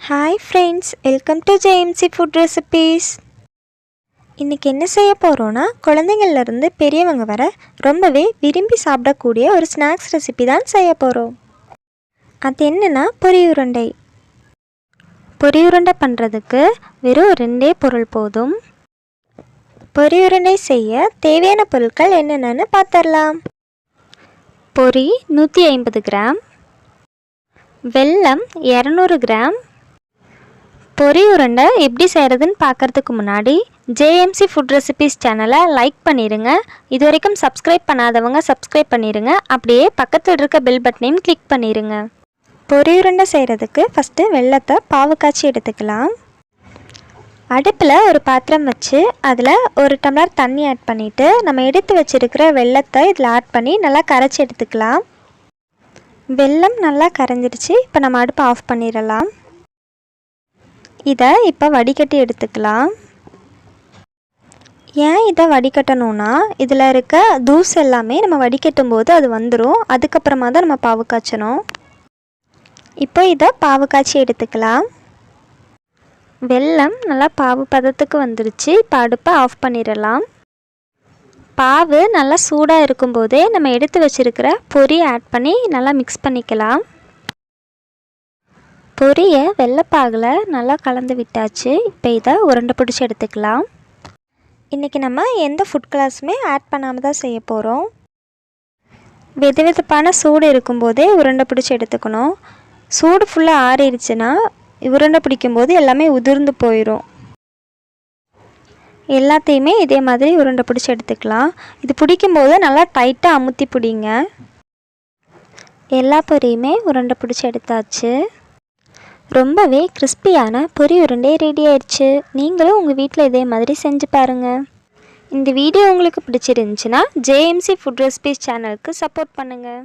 Hi friends, welcome to JMC Food Recipes. இன்னைக்கு என்ன செய்ய போறோம்னா குழந்தைகள்ல இருந்து பெரியவங்க வர ரொம்பவே விரும்பி சாப்பிடக்கூடிய ஒரு ஸ்நாக்ஸ் ரெசிபி தான் செய்ய போறோம். அது என்னன்னா பொரி உருண்டை. பொரி உருண்டை பண்றதுக்கு வெறும் ரெண்டே பொருள் போதும். பொரி உருண்டை செய்ய தேவையான பொருட்கள் என்னென்னன்னு பார்த்தறலாம். பொரி 150 கிராம், வெல்லம் 200 கிராம். பொரி உருண்டை எப்படி செய்கிறதுன்னு பார்க்குறதுக்கு முன்னாடி JMC ஃபுட் ரெசிபீஸ் சேனலை லைக் பண்ணிடுங்க. இது வரைக்கும் சப்ஸ்கிரைப் பண்ணாதவங்க சப்ஸ்கிரைப் பண்ணிடுங்க. அப்படியே பக்கத்தில் இருக்க பெல் பட்டனையும் கிளிக் பண்ணிடுங்க. பொரி உருண்டை செய்கிறதுக்கு ஃபஸ்ட்டு வெல்லத்தை பாவு காய்ச்சி எடுத்துக்கலாம். அடுப்பில் ஒரு பாத்திரம் வச்சு அதில் ஒரு டம்ளர் தண்ணி ஆட் பண்ணிவிட்டு நம்ம எடுத்து வச்சுருக்கிற வெல்லத்தை இதில் ஆட் பண்ணி நல்லா கரைச்சி எடுத்துக்கலாம். வெல்லம் நல்லா கரைஞ்சிருச்சு. இப்போ நம்ம அடுப்பை ஆஃப் பண்ணிடலாம். இதை இப்போ வடிகட்டி எடுத்துக்கலாம். ஏன் இதை வடிகட்டணும்னா இதில் இருக்க தூசு எல்லாமே நம்ம வடிகட்டும் போது அது வந்துடும். அதுக்கப்புறமா தான் நம்ம பாவு காய்ச்சணும். இப்போ இதை பாவு காய்ச்சி எடுத்துக்கலாம். வெல்லம் நல்லா பாவு பதத்துக்கு வந்துருச்சு. இப்போ அடுப்பை ஆஃப் பண்ணிடலாம். பாவு நல்லா சூடாக இருக்கும்போதே நம்ம எடுத்து வச்சுருக்கிற பொரி ஆட் பண்ணி நல்லா மிக்ஸ் பண்ணிக்கலாம். பொரியை வெள்ளைப்பாகில் நல்லா கலந்து விட்டாச்சு. இப்போ இதை உருண்டை பிடிச்சி எடுத்துக்கலாம். இன்றைக்கி நம்ம எந்த ஃபுட் கலர்ஸுமே ஆட் பண்ணாமல் தான் செய்ய போகிறோம். வெது வெதுப்பான சூடு இருக்கும்போதே உருண்டை பிடிச்சி எடுத்துக்கணும். சூடு ஃபுல்லாக ஆறிடுச்சுன்னா உருண்டை பிடிக்கும்போது எல்லாமே உதிர்ந்து போயிடும். எல்லாத்தையுமே இதே மாதிரி உருண்டை பிடிச்சி எடுத்துக்கலாம். இது பிடிக்கும்போது நல்லா டைட்டாக அமுத்தி பிடிங்க. எல்லா பொரியுமே உருண்டை பிடிச்சி எடுத்தாச்சு. ரொம்பவே கிறிஸ்பியான பொரி உருண்டை ரெடி ஆயிடுச்சு. நீங்களும் உங்கள் வீட்டில் இதே மாதிரி செஞ்சு பாருங்கள். இந்த வீடியோ உங்களுக்கு பிடிச்சிருந்துச்சுன்னா JMC ஃபுட் ரெசிபீஸ் சேனலுக்கு சப்போர்ட் பண்ணுங்கள்.